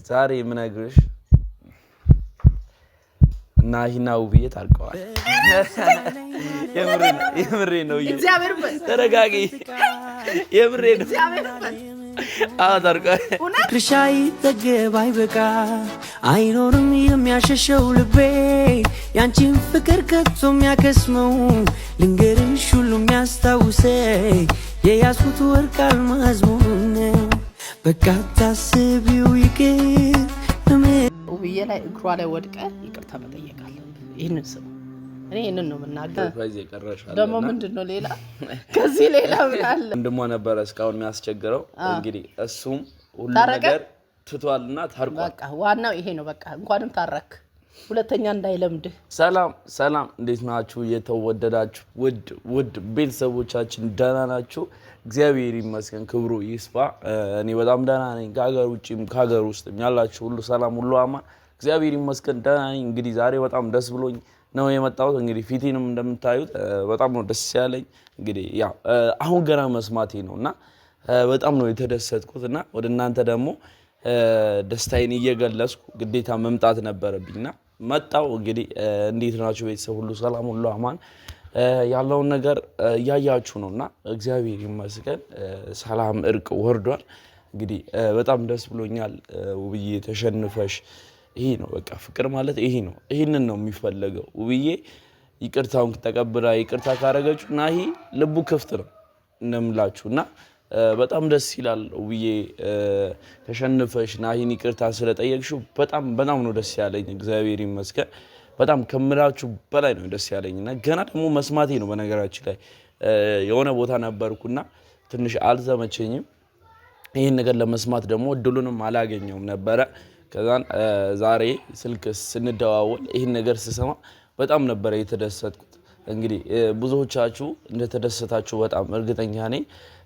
ዛሬ የምነግርሽ ናሂና ውብዬ ታርቀዋል። የምሬ ነው። እግዚአብሔር ተረጋጊ። የምሬ ነው። ታርቀዋል። ክርሻይ ተገባይ በቃ አይኖርም የሚያሸሸው ልቤ ያንቺን ፍቅር ከቶ የሚያከስመው ልንገርሽ ሁሉ የሚያስታውሰኝ የያዝኩት ወርቅ አልማዝ መሆኑን በቃ ታስቢው ይቅር ውብዬ ላይ እግሯ ላይ ወድቀ ይቅርታ መጠየቅ አለብን። ይህንን ስሙ። እኔ ይህንን ነው የምናገር። ደግሞ ምንድን ነው ሌላ ከዚህ ሌላ ምን አለ? ወንድሟ ነበረ እስካሁን የሚያስቸግረው። እንግዲህ እሱም ሁሉ ነገር ትቷልና ታርቋል። በቃ ዋናው ይሄ ነው። በቃ እንኳንም ታረክ፣ ሁለተኛ እንዳይለምድህ። ሰላም እንዴት ናችሁ? የተወደዳችሁ ውድ ቤተሰቦቻችን ደህና ናችሁ? እግዚአብሔር ይመስገን፣ ክብሩ ይስፋ። እኔ በጣም ደህና ነኝ። ከሀገር ውጭም ከሀገር ውስጥም ያላችሁ ሁሉ ሰላም፣ ሁሉ አማን፣ እግዚአብሔር ይመስገን ደህና ነኝ። እንግዲህ ዛሬ በጣም ደስ ብሎኝ ነው የመጣሁት። እንግዲህ ፊቴንም እንደምታዩት በጣም ነው ደስ ያለኝ። እንግዲህ ያው አሁን ገና መስማቴ ነውና በጣም ነው የተደሰትኩት እና ወደ እናንተ ደግሞ ደስታዬን እየገለጽኩ ግዴታ መምጣት ነበረብኝና መጣሁ። እንግዲህ እንዴት ናችሁ ቤተሰብ? ሁሉ ሰላም፣ ሁሉ አማን ያለውን ነገር እያያችሁ ነውና እግዚአብሔር ይመስገን ሰላም እርቅ ወርዷል። እንግዲህ በጣም ደስ ብሎኛል። ውብዬ ተሸንፈሽ ይሄ ነው በቃ ፍቅር ማለት ይሄ ነው። ይሄንን ነው የሚፈለገው። ውብዬ ይቅርታውን ተቀብላ ይቅርታ ካረገችው ናሂ ልቡ ክፍት ነው እንደምላችሁና በጣም ደስ ይላል። ውብዬ ተሸንፈሽ ናሂን ይቅርታ ስለጠየቅሽው በጣም ነው ደስ ያለኝ። እግዚአብሔር ይመስገን በጣም ከምላችሁ በላይ ነው ደስ ያለኝና ገና ደግሞ መስማቴ ነው። በነገራችን ላይ የሆነ ቦታ ነበርኩና ትንሽ አልተመቸኝም። ይሄን ነገር ለመስማት ደግሞ እድሉንም አላገኘውም ነበረ። ከዛን ዛሬ ስልክ ስንደዋወል ይሄን ነገር ስሰማ በጣም ነበረ የተደሰትኩት። እንግዲህ ብዙዎቻችሁ እንደተደሰታችሁ በጣም እርግጠኛ ነኝ።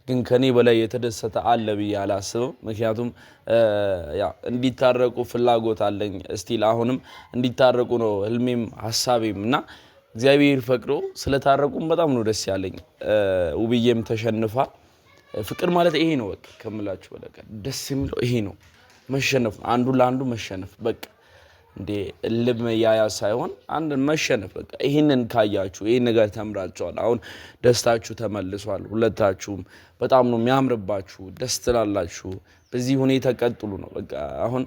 ግን ከኔ በላይ የተደሰተ አለ ብዬ አላስብም። ምክንያቱም እንዲታረቁ ፍላጎት አለኝ። እስቲል አሁንም እንዲታረቁ ነው ህልሜም ሀሳቤም እና እግዚአብሔር ፈቅዶ ስለታረቁም በጣም ነው ደስ ያለኝ። ውብዬም ተሸንፋ ፍቅር ማለት ይሄ ነው በቃ ከምላችሁ በላይ ደስ የሚለው ይሄ ነው። መሸነፍ፣ አንዱ ለአንዱ መሸነፍ በቃ እንዴ ልብ መያያ ሳይሆን አንድ መሸነፍ በቃ። ይሄንን ካያችሁ ይሄን ነገር ተምራችኋል። አሁን ደስታችሁ ተመልሷል። ሁለታችሁም በጣም ነው የሚያምርባችሁ፣ ደስ ትላላችሁ። በዚህ ሁኔታ ቀጥሉ ነው በቃ። አሁን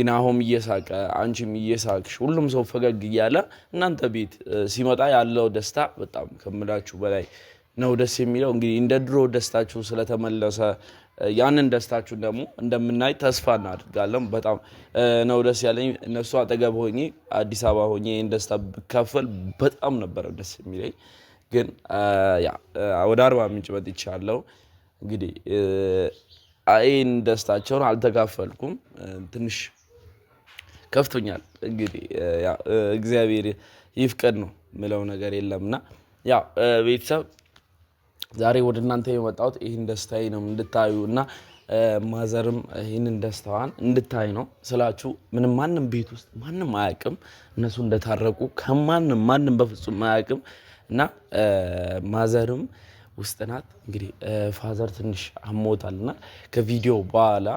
ናሆም እየሳቀ አንቺም እየሳቅሽ ሁሉም ሰው ፈገግ እያለ እናንተ ቤት ሲመጣ ያለው ደስታ በጣም ከምላችሁ በላይ ነው ደስ የሚለው። እንግዲህ እንደ ድሮ ደስታችሁ ስለተመለሰ ያንን ደስታችሁን ደግሞ እንደምናይ ተስፋ እናድርጋለን። በጣም ነው ደስ ያለኝ። እነሱ አጠገብ ሆኜ አዲስ አበባ ሆኜ ይህን ደስታ ብካፈል በጣም ነበረ ደስ የሚለኝ። ግን ወደ አርባ ምንጭ መጥቻለሁ። እንግዲህ ይህን ደስታቸውን አልተካፈልኩም። ትንሽ ከፍቶኛል። እንግዲህ እግዚአብሔር ይፍቀድ ነው ምለው ነገር የለምና ቤተሰብ ዛሬ ወደ እናንተ የመጣሁት ይህን ደስታዬ ነው እንድታዩ እና ማዘርም ይህንን ደስታዋን እንድታይ ነው ስላችሁ። ምንም ማንም ቤት ውስጥ ማንም አያውቅም እነሱ እንደታረቁ ማንም በፍጹም አያውቅም። እና ማዘርም ውስጥ ናት። እንግዲህ ፋዘር ትንሽ አሞታልና ከቪዲዮ በኋላ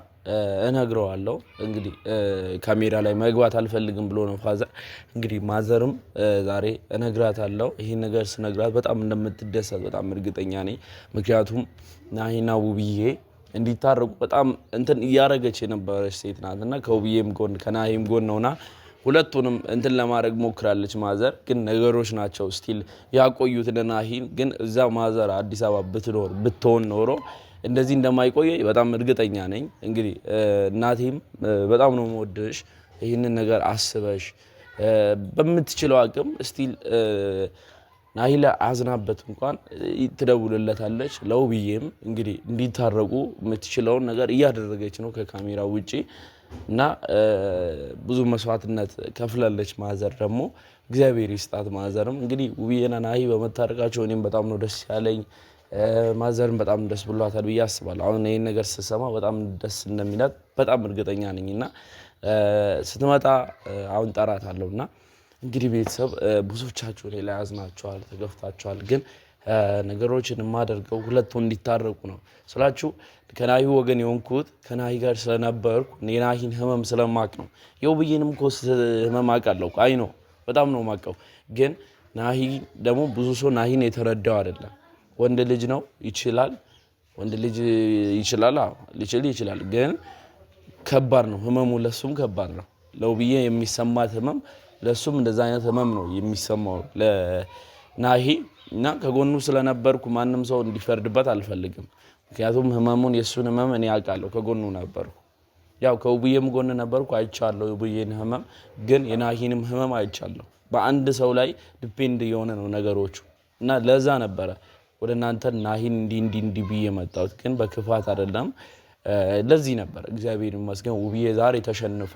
እነግረዋለሁ። እንግዲህ ካሜራ ላይ መግባት አልፈልግም ብሎ ነው ፋዘር። እንግዲህ ማዘርም ዛሬ እነግራታለሁ። ይሄን ነገር ስነግራት በጣም እንደምትደሰት በጣም እርግጠኛ ነኝ። ምክንያቱም ናሂና ውብዬ እንዲታረቁ በጣም እንትን እያረገች የነበረች ሴት ናትና ከውብዬም ጎን ከናሂም ጎን ነውና ሁለቱንም እንትን ለማድረግ ሞክራለች ማዘር። ግን ነገሮች ናቸው ስቲል ያቆዩት ናሂን። ግን እዛ ማዘር አዲስ አበባ ብትሆን ኖሮ እንደዚህ እንደማይቆየ በጣም እርግጠኛ ነኝ። እንግዲህ እናቴም በጣም ነው የምወድሽ፣ ይህንን ነገር አስበሽ በምትችለው አቅም ስቲል ናሂ ላይ አዝናበት እንኳን ትደውልለታለች። ለውብዬም እንግዲህ እንዲታረቁ የምትችለውን ነገር እያደረገች ነው ከካሜራ ውጪ እና ብዙ መስዋዕትነት ከፍላለች ማዘር ደግሞ እግዚአብሔር ይስጣት። ማዘርም እንግዲህ ውብዬና ናሂ በመታረቃቸው እኔም በጣም ነው ደስ ያለኝ። ማዘርም በጣም ደስ ብሏታል ብዬ አስባለሁ። አሁን ይሄን ነገር ስሰማ በጣም ደስ እንደሚላት በጣም እርግጠኛ ነኝና ስትመጣ አሁን ጠራታለሁና እንግዲህ ቤተሰብ ብዙዎቻችሁ ሌላ ያዝናችኋል፣ ተገፍታችኋል። ግን ነገሮችን የማደርገው ሁለቱ እንዲታረቁ ነው ስላችሁ ከናሂ ወገን የሆንኩት ከናሂ ጋር ስለነበርኩ የናሂን ህመም ስለማቅ ነው። የውብዬንም እኮ ህመም አውቃለሁ አይ ነው በጣም ነው ማቀው። ግን ናሂ ደግሞ ብዙ ሰው ናሂን የተረዳው አይደለም። ወንድ ልጅ ነው ይችላል፣ ወንድ ልጅ ይችላል፣ ሊችል ይችላል። ግን ከባድ ነው ህመሙ፣ ለሱም ከባድ ነው። ለውብዬ የሚሰማት ህመም ለሱም እንደዛ አይነት ህመም ነው የሚሰማው ለናሂ እና ከጎኑ ስለነበርኩ ማንም ሰው እንዲፈርድበት አልፈልግም። ምክንያቱም ህመሙን የሱን ህመም እኔ አውቃለሁ፣ ከጎኑ ነበርኩ። ያው ከውብዬም ጎን ነበርኩ አይቻለሁ የውብዬን ህመም፣ ግን የናሂንም ህመም አይቻለሁ። በአንድ ሰው ላይ ዲፔንድ የሆነ ነው ነገሮቹ እና ለዛ ነበረ ወደ እናንተ ናሂን እንዲ ብዬ መጣሁት፣ ግን በክፋት አይደለም። ለዚህ ነበር እግዚአብሔር ይመስገን ውብዬ ዛሬ ተሸንፋ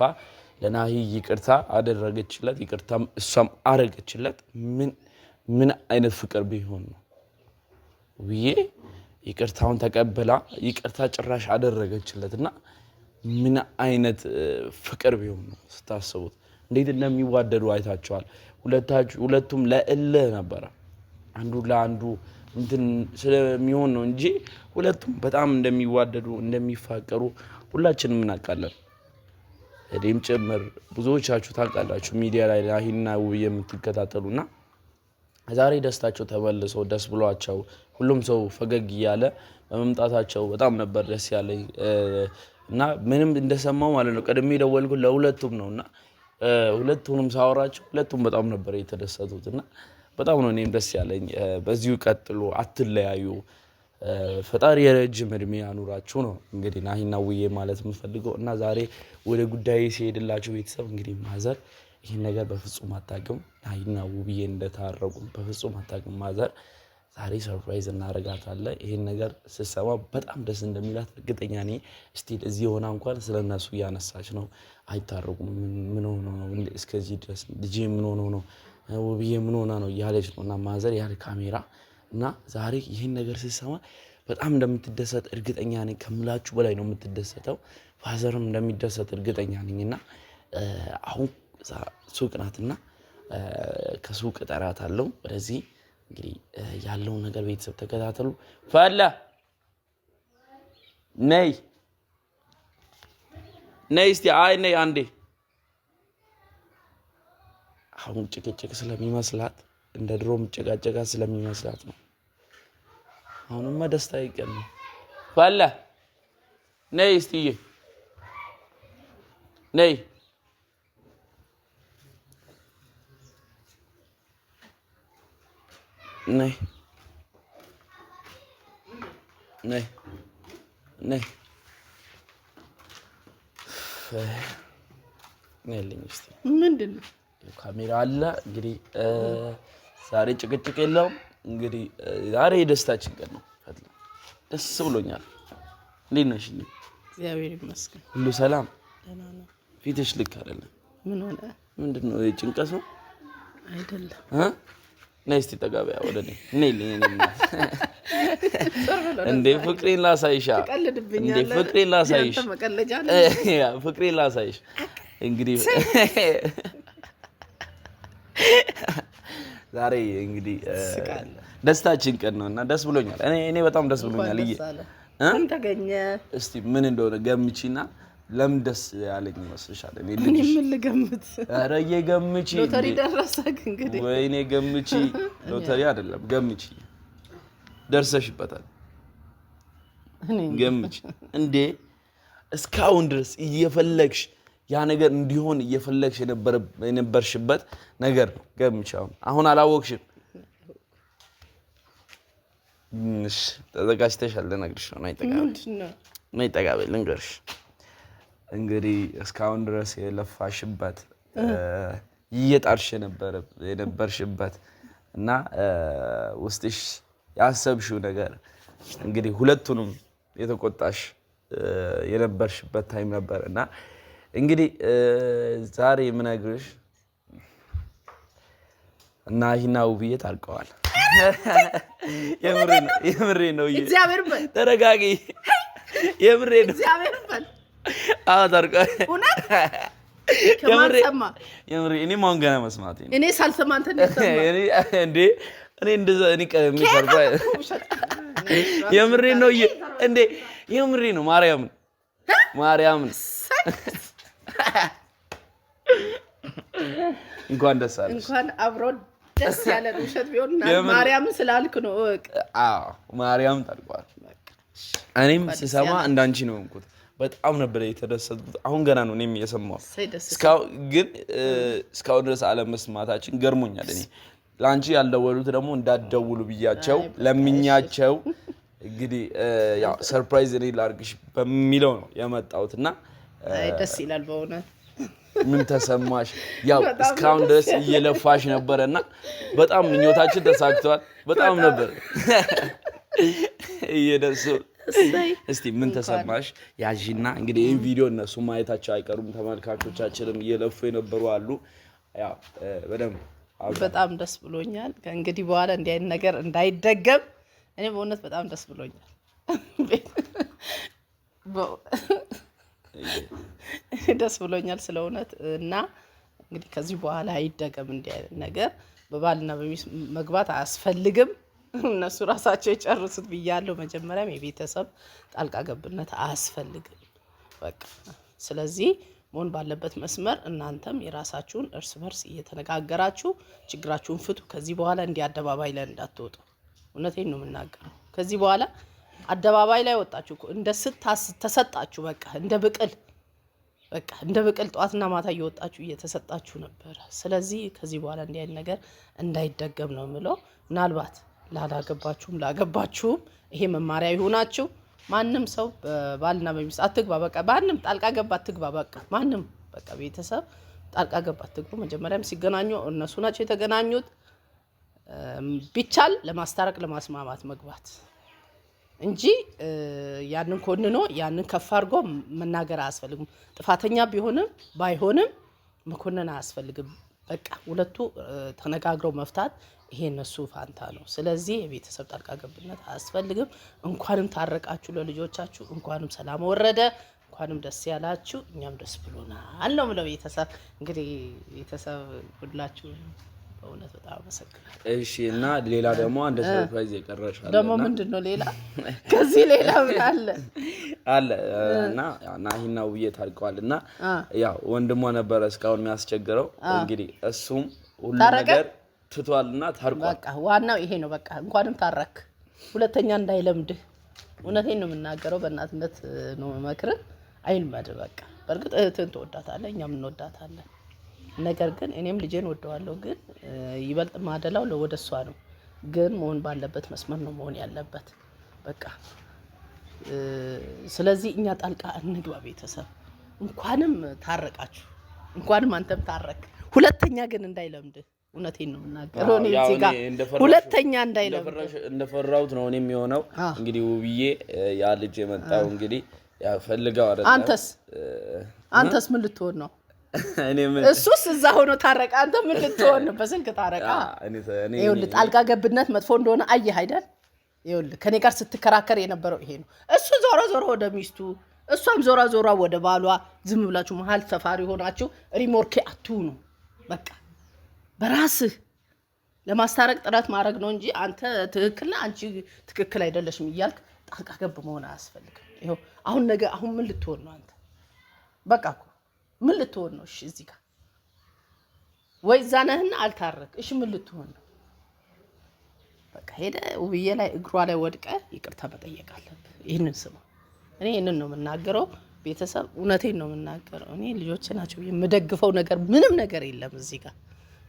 ለናሂ ይቅርታ አደረገችለት፣ ይቅርታም እሷም አረገችለት። ምን አይነት ፍቅር ቢሆን ነው ውብዬ ይቅርታውን ተቀበላ ይቅርታ ጭራሽ አደረገችለትና ምን አይነት ፍቅር ቢሆን ነው ስታስቡት። እንዴት እንደሚዋደዱ አይታቸዋል። ሁለቱም ለእልህ ነበረ አንዱ ለአንዱ እንትን ስለሚሆን ነው እንጂ ሁለቱም በጣም እንደሚዋደዱ እንደሚፋቀሩ ሁላችንም እናውቃለን። እኔም ጭምር ብዙዎቻችሁ ታውቃላችሁ ሚዲያ ላይ ናሂና ውብዬ የምትከታተሉና ዛሬ ደስታቸው ተመልሶ ደስ ብሏቸው ሁሉም ሰው ፈገግ እያለ በመምጣታቸው በጣም ነበር ደስ ያለኝ እና ምንም እንደሰማው ማለት ነው ቀድሜ ደወልኩት ለሁለቱም ነውና ሁለቱንም ሳወራቸው ሁለቱም በጣም ነበር የተደሰቱትና በጣም ነው እኔም ደስ ያለኝ። በዚሁ ቀጥሉ፣ አትለያዩ፣ ፈጣሪ የረጅም እድሜ ያኑራችሁ ነው እንግዲህ ናሂና ውብዬ ማለት የምፈልገው። እና ዛሬ ወደ ጉዳይ ሲሄድላችሁ ቤተሰብ እንግዲህ ማዘር ይህን ነገር በፍጹም አታውቅም። ናሂና ውብዬ እንደታረቁ በፍጹም አታውቅም ማዘር። ዛሬ ሰርፕራይዝ እናደርጋታለን። ይህን ነገር ስትሰማ በጣም ደስ እንደሚላት እርግጠኛ ነኝ። ስቲል እዚህ ሆና እንኳን ስለነሱ እያነሳች ነው። አይታረቁም፣ ምን ሆኖ ነው እስከዚህ ድረስ ልጄ ምን ሆኖ ነው ውብዬ ምን ሆና ነው እያለች ነው። እና ማዘር ያለ ካሜራ እና ዛሬ ይህን ነገር ስትሰማ በጣም እንደምትደሰት እርግጠኛ ነኝ። ከምላችሁ በላይ ነው የምትደሰተው። ፋዘርም እንደሚደሰት እርግጠኛ ነኝ። እና አሁን ሱቅ ናትና ከሱቅ እጠራታለሁ ወደዚህ። እንግዲህ ያለውን ነገር ቤተሰብ ተከታተሉ። ፈላ ነይ እስቲ አይ ነይ አንዴ። አሁን ጭቅጭቅ ስለሚመስላት እንደ ድሮ ጭቃጭቃ ስለሚመስላት ነው። አሁንማ ደስታ ይቀር ነው። ፈላ ነይ እስቲ ነይ ነይ ነይ ነይ ነይልኝ እስቲ። ምንድነው ካሜራ አለ እንግዲህ ዛሬ ጭቅጭቅ የለውም። እንግዲህ ዛሬ የደስታችን ቀን ነው። ደስ ብሎኛል። እንዴት ነሽ? እግዚአብሔር ይመስገን ሁሉ ሰላም። ደህና ነው። ፊትሽ ልክ አይደለም። ምን ሆነ? ምንድነው? ጭንቀት ነው አይደለም? ነይ እስቲ ጠጋቢያ ወደ እኔ ነይልኝ። እንዴ ፍቅሬን ላሳይሽ። እንዴ ፍቅሬን ላሳይሽ። ፍቅሬን ላሳይሽ። እንግዲህ ዛሬ እንግዲህ ደስታችን ቀን ነውና ደስ ብሎኛል። እኔ በጣም ደስ ብሎኛል። ምን ተገኘ? እስቲ ምን እንደሆነ ገምቺና ለምን ደስ ያለኝ ይመስልሻል? እኔ ምን ልገምት? ኧረ የገምቺ። ሎተሪ ደረሰክ እንግዲህ። ወይኔ ገምቺ። ሎተሪ አይደለም ገምቺ። ደርሰሽበታል። ገምቺ። እንዴ እስካሁን ድረስ እየፈለግሽ ያ ነገር እንዲሆን እየፈለግሽ የነበርሽበት ነገር ነው። ገምቺ። አሁን አላወቅሽም። እሺ ተዘጋጅተሻል? ልነግርሽ ነው። ነይ ጠጋ በይ ልንገርሽ። እንግዲህ እስካሁን ድረስ የለፋሽበት እየጣርሽ የነበርሽበት እና ውስጥሽ ያሰብሽው ነገር እንግዲህ ሁለቱንም የተቆጣሽ የነበርሽበት ታይም ነበር እና እንግዲህ ዛሬ የምነግርሽ ናሂና ውብዬ ታርቀዋል። የምሬ ነው። እግዚአብሔር በል ተረጋጊ። የምሬ ነው። እግዚአብሔር በል ታርቀዋል። ከማን ሰማ? የምሬ እኔ ማን ገና መስማት እኔ ሳልሰማ አንተ እንዴ? እኔ እንደዛ እኔ ቀለሚ ሰርፕራይዝ የምሬ ነው እንዴ የምሬ ነው ማርያምን እንኳን ደስ አለሽ እንኳን አብሮ ደስ ያለ ውሸት ቢሆንና ማርያምን ስላልክ ነው ማርያም ታልቋል እኔም ስሰማ እንዳንቺ ነው እንኩት በጣም ነበር የተደሰትኩት አሁን ገና ነው እኔም የሰማው እስካው ድረስ አለመስማታችን ገርሞኛል እኔ ላንቺ ያልደወሉት ደግሞ እንዳትደውሉ ብያቸው ለምኛቸው እንግዲህ ያው ሰርፕራይዝ እኔ ላርግሽ በሚለው ነው የመጣውትና ደስ ይላል በእውነት ምን ተሰማሽ ያው እስካሁን ድረስ እየለፋሽ ነበርና በጣም ምኞታችን ተሳክቷል በጣም ነበር እየደሱ እስቲ ምን ተሰማሽ ያጂና እንግዲህ ይሄን ቪዲዮ እነሱ ማየታቸው አይቀሩም ተመልካቾቻችንም እየለፉ የነበሩ አሉ ያው በጣም ደስ ብሎኛል ከእንግዲህ በኋላ እንዲህ አይነት ነገር እንዳይደገም እኔ በእውነት በጣም ደስ ብሎኛል ደስ ብሎኛል ስለእውነት እና እንግዲህ ከዚህ በኋላ አይደገም እንዲህ አይነት ነገር በባልና በሚስት መግባት አያስፈልግም እነሱ ራሳቸው ይጨርሱት ብያለሁ መጀመሪያም የቤተሰብ ጣልቃ ገብነት አያስፈልግም በቃ ስለዚህ መሆን ባለበት መስመር እናንተም የራሳችሁን እርስ በርስ እየተነጋገራችሁ ችግራችሁን ፍቱ ከዚህ በኋላ እንዲህ አደባባይ ላይ እንዳትወጡ እውነቴን ነው የምናገረው ከዚህ በኋላ አደባባይ ላይ ወጣችሁ እንደ ተሰጣችሁ በቃ እንደ ብቅል ጧትና ማታ እየወጣችሁ እየተሰጣችሁ ነበር ስለዚህ ከዚህ በኋላ እንዲህ አይነት ነገር እንዳይደገም ነው የምለው ምናልባት ላገባችሁም ይሄ መማሪያ ይሆናችሁ ማንንም ሰው ባልና በሚስት አትግባ በቃ ማንንም ጣልቃ ገባ አትግባ በቃ ማንንም በቃ ቤተሰብ ጣልቃ ገባ አትግቡ መጀመሪያም ሲገናኙ እነሱ ናቸው የተገናኙት ቢቻል ለማስታረቅ ለማስማማት መግባት እንጂ ያንን ኮንኖ ያንን ከፍ አድርጎ መናገር አያስፈልግም ጥፋተኛ ቢሆንም ባይሆንም መኮነን አያስፈልግም በቃ ሁለቱ ተነጋግረው መፍታት ይሄ እነሱ ፋንታ ነው ስለዚህ የቤተሰብ ጣልቃ ገብነት አያስፈልግም እንኳንም ታረቃችሁ ለልጆቻችሁ እንኳንም ሰላም ወረደ እንኳንም ደስ ያላችሁ እኛም ደስ ብሎናል ነው ማለት ቤተሰብ እንግዲህ ቤተሰብ ሁላችሁ በእውነት በጣም አመሰግናለሁ እሺ እና ሌላ ደግሞ አንድ ሰርፕራይዝ ይቀርሻል ደግሞ ምንድነው ሌላ ከዚህ ሌላ ምን አለ እና ናሂና ውብዬ ታርቀዋልና ያው ወንድሟ ነበር እስካሁን የሚያስቸግረው እንግዲህ እሱም ሁሉ ነገር ትቷልና ታርቋል በቃ ዋናው ይሄ ነው በቃ እንኳንም ታረክ ሁለተኛ እንዳይለምድህ እውነቴን ነው የምናገረው በእናትነት ነው መክር አይልመድ በቃ በርግጥ እህትን ተወዳታለህ እኛም እንወዳታለን ነገር ግን እኔም ልጄን ወደዋለሁ ግን ይበልጥ ማደላው ለወደሷ ነው ግን መሆን ባለበት መስመር ነው መሆን ያለበት በቃ ስለዚህ እኛ ጣልቃ እንግባ ቤተሰብ እንኳንም ታረቃችሁ እንኳንም አንተም ታረክ ሁለተኛ ግን እንዳይለምድ እውነቴን ነው የምናገረው እኔ እዚህ ጋር ሁለተኛ እንዳይለምድ እንደፈራሁት ነው እኔም የሆነው እንግዲህ ውብዬ ያ ልጅ የመጣው እንግዲህ ያ ፈልጋው አይደል አንተስ ምን ልትሆን ነው እሱስ እዛ ሆኖ ታረቃ አንተ ምን ልትሆን ነው በስልክ ታረቃ ይኸውልህ ጣልቃ ገብነት መጥፎ እንደሆነ አየህ አይደል ይኸውልህ ከኔ ጋር ስትከራከር የነበረው ይሄ ነው እሱ ዞሮ ወደ ሚስቱ እሷም ዞራ ወደ ባሏ ዝም ብላችሁ መሃል ሰፋሪ ሆናችሁ ሪሞርኬ አትሁኑ በቃ በራስህ ለማስታረቅ ጥረት ማድረግ ነው እንጂ አንተ ትክክልና አንቺ ትክክል አይደለሽም እያልክ ጣልቃ ገብ መሆን አያስፈልግም ይኸው አሁን ነገ አሁን ምን ልትሆን ነው አንተ በቃ ምን ልትሆን ነው እሺ እዚህ ጋር ወይ ዛነህና አልታረክ እሺ ምን ልትሆን ነው በቃ ሄደ ውብዬ ላይ እግሯ ላይ ወድቀ ይቅርታ መጠየቅ አለብህ ይሄንን ስማ እኔ ይሄንን ነው የምናገረው ቤተሰብ እውነቴን ነው የምናገረው እኔ ልጆቼ ናቸው የምደግፈው ነገር ምንም ነገር የለም እዚህ ጋር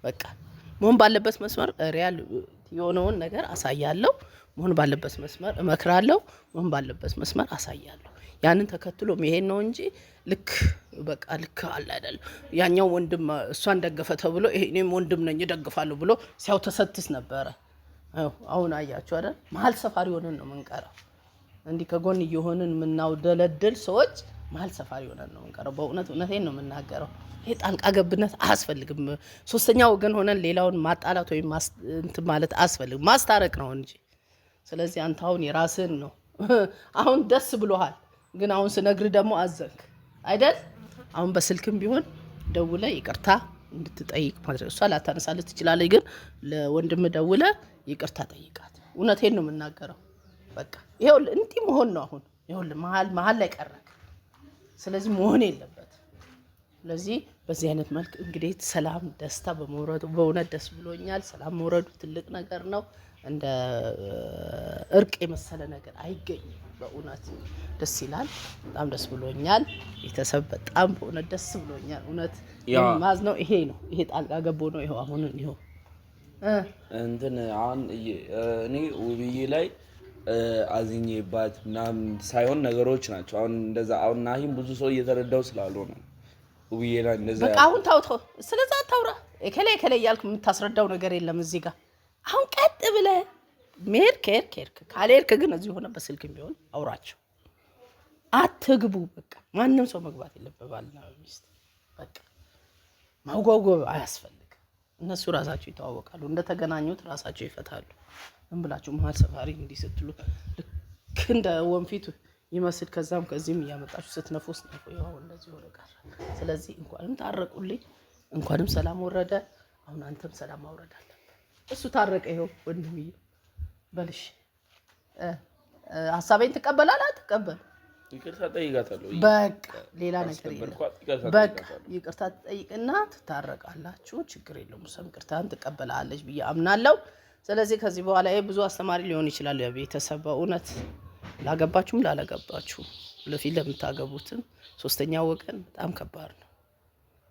በቃ መሆን ባለበት መስመር ሪያል የሆነውን ነገር አሳያለሁ መሆን ባለበት መስመር እመክራለሁ መሆን ባለበት መስመር አሳያለሁ ያንን ተከትሎ መሄድ ነው እንጂ ልክ በቃ ልክ አለ አይደል ያኛው ወንድም እሷን ደገፈ ተብሎ እኔም ወንድም ነኝ ደግፋለሁ ብሎ ሲያው ተሰትስ ነበር አሁን አያችሁ አይደል መሃል ሰፋሪ ሆነን ነው መንቀረው እንዲ ከጎን እየሆነን ምናው ደለደል ሰዎች መሃል ሰፋሪ ሆነን ነው መንቀረው በእውነቴን ነው የምናገረው ይሄ ጣልቃ ገብነት አያስፈልግም ሶስተኛ ወገን ሆነን ሌላውን ማጣላት ወይ እንትን ማለት አያስፈልግም ማስታረቅ ነው እንጂ ስለዚህ አንተ አሁን የራስህን ነው አሁን ደስ ብሎሃል ግን አሁን ስነግር ደግሞ አዘንክ አይደል አሁን በስልክም ቢሆን ደውለ ይቅርታ እንድትጠይቅ ማድረግ እሷ ላታነሳልህ ትችላለች ግን ለወንድም ደውለ ይቅርታ ጠይቃት እውነቴን ነው የምናገረው በቃ ይሄው እንዲህ መሆን ነው አሁን ይሄው መሀል ላይ ቀረክ ስለዚህ መሆን የለበት ስለዚህ በዚህ አይነት መልክ እንግዲህ ሰላም ደስታ በመውረዱ በእውነት ደስ ብሎኛል ሰላም መውረዱ ትልቅ ነገር ነው እንደ እርቅ የመሰለ ነገር አይገኝም በእውነት ደስ ይላል በጣም ደስ ብሎኛል ቤተሰብ በጣም በእውነት ደስ ብሎኛል እውነት ማዝነው ይሄ ነው ይሄ ጣልቃ ገቦ ነው ይሄው አሁን ይሄው እንትን አሁን እኔ ውብዬ ላይ አዝኜባት ምናምን ሳይሆን ነገሮች ናቸው አሁን እንደዛ አሁን ናሂም ብዙ ሰው እየተረዳው ስላልሆነ ውብዬ ላይ እንደዛ በቃ አሁን ታውቶ ስለዛ ታውራ እከሌ ያልኩ የምታስረዳው ነገር የለም እዚህ ጋር አሁን ቀጥ ብለህ ኬር ካሌርክ ግን እዚህ ሆነ በስልክም ቢሆን አውራቸው አትግቡ በቃ ማንንም ሰው መግባት የለበባልና ሚስት በቃ ማውጓጓብ አያስፈልግ እነሱ ራሳቸው ይተዋወቃሉ እንደተገናኙት ራሳቸው ይፈታሉ ምን ብላችሁ መሀል ሰፋሪ እንዲስትሉ ልክ እንደ ወንፊቱ ይመስል ከዛም ከዚህም ያመጣችሁ ስትነፉስ ነው ያው እንደዚህ ሆነ ቀረ ስለዚህ እንኳንም ታረቁልኝ እንኳንም ሰላም ወረደ አሁን አንተም ሰላም አውረድ አለበት እሱ ታረቀ ይሄው ወንድምዬ በልሽ ሐሳቤን ተቀበላላ ተቀበል ይቅርታ ጠይቃታለሁ በቃ ሌላ ነገር የለም በቃ ይቅርታ ጠይቅና ትታረቃላችሁ ችግር የለውም ሰም ይቅርታን ተቀበላለች ብዬ አምናለሁ ስለዚህ ከዚህ በኋላ ይሄ ብዙ አስተማሪ ሊሆን ይችላል የቤተሰብ በእውነት ላገባችሁም ላላገባችሁ ለፊት ለምታገቡትም ሶስተኛ ወገን በጣም ከባድ ነው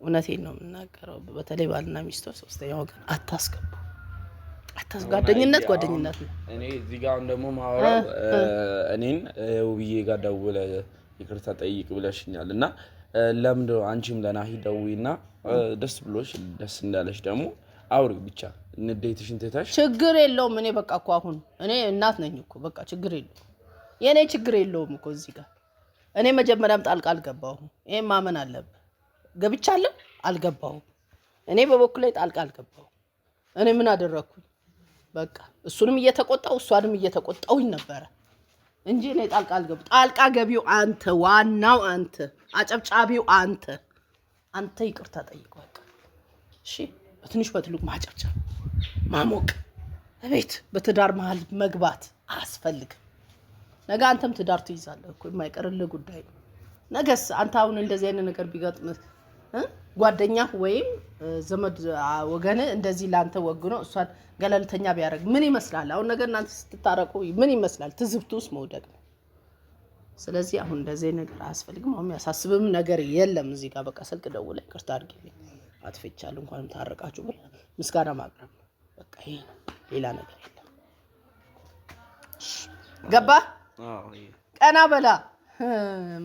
እውነቴን ነው የምናገረው በተለይ ባልና ሚስቶች ሶስተኛ ወገን አታስገቡ ጓደኝነት ነው እኔ እዚህ ጋር ደግሞ ማወራው እኔን ውብዬ ጋር ደውለ ይቅርታ ጠይቅ ብለሽኛል እና ለምንድን ነው አንቺም ለናሂ ደውይና ደስ ብሎሽ ደስ እንዳለሽ ደግሞ አውሪ ብቻ ንዴትሽን ትተሽ ችግር የለውም እኔ በቃ እኮ አሁን እኔ እናት ነኝ እኮ በቃ ችግር የለውም የኔ ችግር የለውም እኮ እዚህ ጋር እኔ መጀመሪያም ጣልቃ አልገባሁም ይሄን ማመን አለብህ ገብቻለሁ አልገባሁም እኔ በበኩሌ ጣልቃ አልገባሁም እኔ ምን አደረኩኝ በቃ እሱንም እየተቆጣው እሷንም እየተቆጣውኝ ነበር እንጂ እኔ ጣልቃ አልገባሁም ጣልቃ ገቢው አንተ ዋናው አንተ አጨብጫቢው አንተ ይቅርታ ጠይቅ በቃ እሺ በትንሽ በትልቅ ማጨብጨብ ማሞቅ እቤት በትዳር መሃል መግባት አያስፈልግም ነገ አንተም ትዳር ትይዛለህ እኮ የማይቀርልህ ጉዳይ ነው ነገስ አንተ አሁን እንደዚህ አይነት ነገር ቢገጥምህ ጓደኛ ወይም ዘመድ ወገን እንደዚህ ላንተ ወግኖ እሷን ገለልተኛ ቢያደርግ ምን ይመስላል አሁን ነገር እናንተ ስትታረቁ ምን ይመስላል ትዝብቱስ መውደቅ ነው ስለዚህ አሁን እንደዚህ ነገር አያስፈልግም አሁን ያሳስብም ነገር የለም እዚህ ጋር በቃ ስልክ ደውለህ ይቅርታ አድርጊልኝ አጥፍቻለሁ እንኳንም ታረቃችሁ ብለ ምስጋና ማቅረብ በቃ ይሄ ነው ሌላ ነገር የለም ገባ ቀና በላ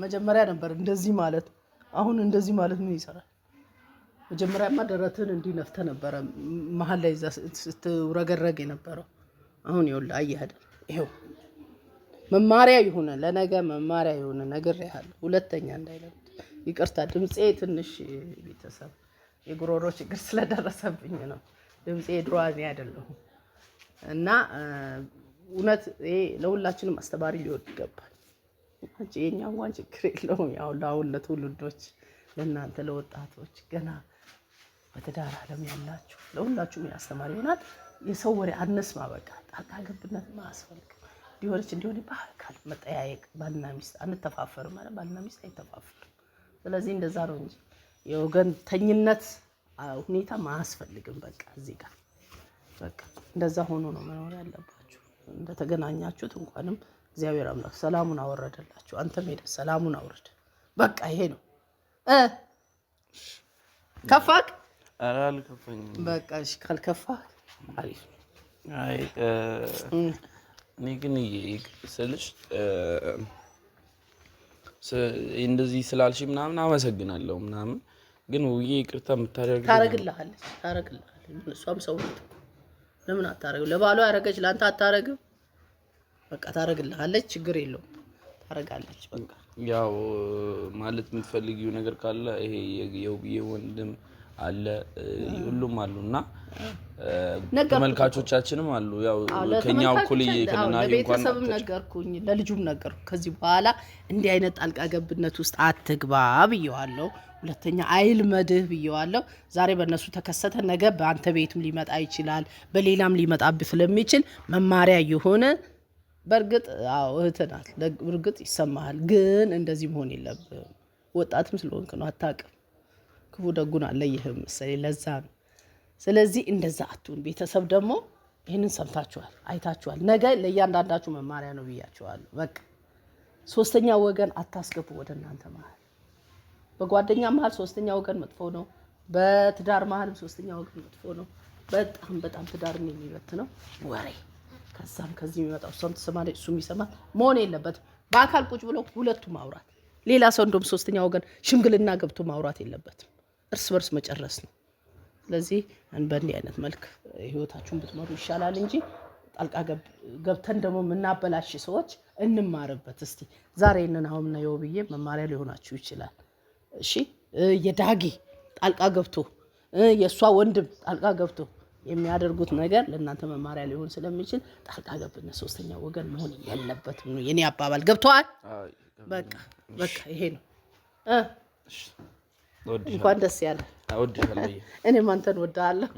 መጀመሪያ ነበር እንደዚህ ማለት አሁን እንደዚህ ማለት ምን ይሰራል መጀመሪያማ ደረትን እንዲነፍተ ነበር መሀል ላይ ስትረገረግ የነበረው አሁን ይኸውልህ አየህ አይደል ይሄው መማሪያ ይሁን ለነገ መማሪያ ይሁን ነገር ያህል ሁለተኛ እንዳይለምድ ይቅርታ ድምጼ ትንሽ ቤተሰብ የጉሮሮ ችግር ስለደረሰብኝ ነው ድምጼ ድሮአን ያደለው እና እውነት ይሄ ለሁላችንም አስተባሪ ሊሆን ይገባል እንጂ የኛው እንኳን ችግር የለውም ያው ለትውልዶች ለእናንተ ለወጣቶች ገና በትዳር ዓለም ያላችሁ ለሁላችሁም ያስተማሪ ይሆናል የሰው ወሬ አነስማ በቃ ጣልቃ ገብነት ማስፈልግ እንዲሆን በአካል መጠያየቅ ባልና ሚስት አንተፋፈር ማለት ባልና ሚስት አይተፋፈር ስለዚህ እንደዛ ነው እንጂ የወገን ተኝነት ሁኔታ ማስፈልግም በቃ እዚህ ጋር በቃ እንደዛ ሆኖ ነው መኖር ያለባችሁ እንደተገናኛችሁት እንኳንም እግዚአብሔር አምላክ ሰላሙን አወረደላችሁ አንተም ሄደ ሰላሙን አውርድ በቃ ይሄ ነው ከፋክ አልከፋኝም በቃ እሺ ካልከፋ አሪፍ አይ እኔ ግን ይቅርስልሽ እንደዚህ ስላልሽ ምናምን አመሰግናለሁ ምናምን ግን ውዬ ይቅርታ የምታደርግ ታረግልሃለች እሷም ሰው ነው ለምን አታረግም ለባሏ ያረገች ላንተ አታረግም በቃ ታረግልሃለች ችግር የለውም ታረጋለች በቃ ያው ማለት የምትፈልጊው ነገር ካለ ይሄ የውብዬ ወንድም አለ ሁሉም አሉና ተመልካቾቻችንም አሉ ያው ከኛው ኩልዬ ከናሂ እንኳን ለቤተሰብም ነገርኩኝ ለልጁም ነገርኩ ከዚህ በኋላ እንዲህ አይነት ጣልቃ ገብነት ውስጥ አትግባ ብየዋለሁ ሁለተኛ አይልመድህ ብየዋለሁ። ዛሬ በእነሱ ተከሰተ፣ ነገ በአንተ ቤትም ሊመጣ ይችላል፣ በሌላም ሊመጣብህ ስለሚችል መማሪያ የሆነ በእርግጥ እህት ናት፣ በእርግጥ ይሰማሃል፣ ግን እንደዚህ መሆን የለብህም። ወጣትም ስለሆንክ ነው፣ አታውቅም። ክፉ ደጉን አለየህም መሰለኝ፣ ለዛ ነው። ስለዚህ እንደዛ አትሁን። ቤተሰብ ደግሞ ይህንን ሰምታችኋል፣ አይታችኋል። ነገ ለእያንዳንዳችሁ መማሪያ ነው ብያችኋለሁ። በቃ ሶስተኛ ወገን አታስገቡ ወደ እናንተ መሀል። በጓደኛ መሀል ሶስተኛ ወገን መጥፎ ነው። በትዳር መሀልም ሶስተኛ ወገን መጥፎ ነው። በጣም በጣም ትዳርን የሚበት ነው ወሬ። ከዛም ከዚህ የሚመጣው እሷም ትሰማለች እሱም ይሰማል። መሆን የለበትም። በአካል ቁጭ ብለው ሁለቱ ማውራት። ሌላ ሰው እንደውም ሶስተኛ ወገን ሽምግልና ገብቶ ማውራት የለበትም። እርስ በርስ መጨረስ ነው። ስለዚህ በእንዲህ አይነት መልክ ህይወታችሁን ብትመሩ ይሻላል እንጂ ጣልቃ ገብተን ደግሞ የምናበላሽ ሰዎች እንማርበት። እስቲ ዛሬ አሁን ነው የውብዬ መማሪያ ሊሆናችሁ ይችላል። እሺ የዳጊ ጣልቃ ገብቶ የእሷ ወንድም ጣልቃ ገብቶ የሚያደርጉት ነገር ለእናንተ መማሪያ ሊሆን ስለሚችል ጣልቃ ገብነት ሶስተኛ ወገን መሆን የለበትም ነው የኔ አባባል። ገብቶሃል? በቃ ይሄ ነው። እንኳን ደስ ያለ። እኔም አንተን ወድሃለሁ።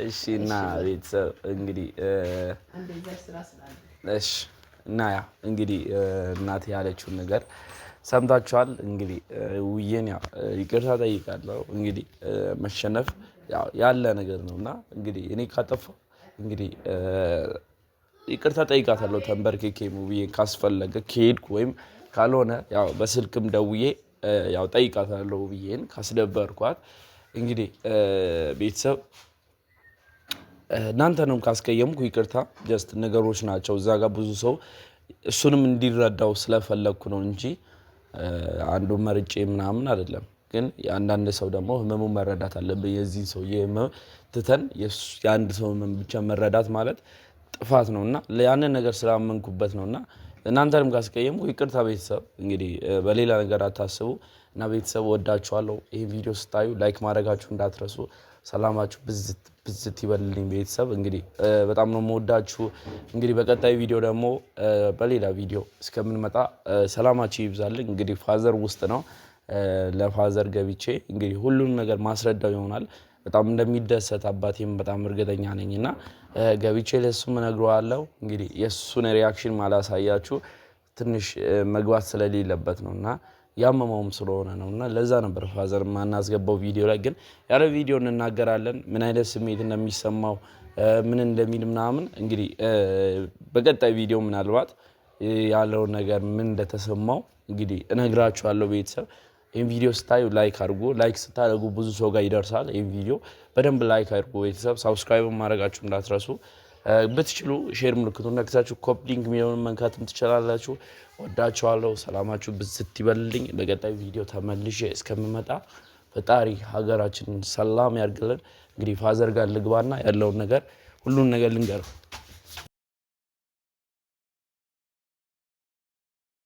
እሺ እና ቤተሰብ እንግዲህ እሺ እና ያ እንግዲህ እናቴ ያለችውን ነገር ሰምታችኋል። እንግዲህ ውዬን ያው ይቅርታ ጠይቃለሁ። እንግዲህ መሸነፍ ያለ ነገር ነውና እንግዲህ እኔ ካጠፋሁ እንግዲህ ይቅርታ ጠይቃታለሁ ተንበርክኬ። ውዬን ካስፈለገ ከሄድኩ ወይም ካልሆነ ያው በስልክም ደውዬ ያው ጠይቃታለሁ ውዬን ካስደበርኳት። እንግዲህ ቤተሰብ እናንተንም ካስቀየምኩ ይቅርታ። ጀስት ነገሮች ናቸው እዛ ጋር ብዙ ሰው እሱንም እንዲረዳው ስለፈለግኩ ነው እንጂ አንዱ መርጬ ምናምን አይደለም። ግን የአንዳንድ ሰው ደግሞ ህመሙን መረዳት አለብን። የዚህ ሰው የህመም ትተን የአንድ ሰው ህመም ብቻ መረዳት ማለት ጥፋት ነውና ያንን ነገር ስላመንኩበት ነውና እናንተንም ካስቀየምኩ ይቅርታ ቤተሰብ። እንግዲህ በሌላ ነገር አታስቡ እና ቤተሰብ ወዳችኋለሁ። ይሄን ቪዲዮ ስታዩ ላይክ ማድረጋችሁ እንዳትረሱ። ሰላማችሁ ብዝት ይበልልኝ ቤተሰብ። እንግዲህ በጣም ነው የምወዳችሁ። እንግዲህ በቀጣይ ቪዲዮ ደግሞ በሌላ ቪዲዮ እስከምንመጣ ሰላማችሁ ይብዛልኝ። እንግዲህ ፋዘር ውስጥ ነው ለፋዘር ገብቼ እንግዲህ ሁሉም ነገር ማስረዳው ይሆናል። በጣም እንደሚደሰት አባቴም በጣም እርግጠኛ ነኝና ገብቼ ለሱም እነግረዋለሁ። እንግዲህ የሱን ሪአክሽን ማላሳያችሁ ትንሽ መግባት ስለሌለበት ነውና ያመመውም ስለሆነ ነውና ለዛ ነበር ፋዘር ማናስገባው ቪዲዮ ላይ። ግን ያለ ቪዲዮ እንናገራለን ምን አይነት ስሜት እንደሚሰማው ምን እንደሚል ምናምን። እንግዲህ በቀጣይ ቪዲዮ ምናልባት ያለው ነገር ምን እንደተሰማው እንግዲህ እነግራችኋለሁ ቤተሰብ። ይሄን ቪዲዮ ስታዩ ላይክ አድርጉ። ላይክ ስታደርጉ ብዙ ሰው ጋር ይደርሳል። ይሄን ቪዲዮ በደንብ ላይክ አድርጉ ቤተሰብ። ሳብስክራይብ ማድረጋችሁ እንዳትረሱ። ብትችሉ ሼር ምልክቱን ነክታችሁ ኮፒ ሊንክ ሚሊዮን መንካትም ትችላላችሁ። ወዳችኋለሁ። ሰላማችሁ ብዝት ይበልልኝ። በቀጣይ ቪዲዮ ተመልሼ እስከምመጣ ፈጣሪ ሀገራችንን ሰላም ያርግልን። እንግዲህ ፋዘር ጋር ልግባና ያለውን ነገር ሁሉን ነገር ልንገረው።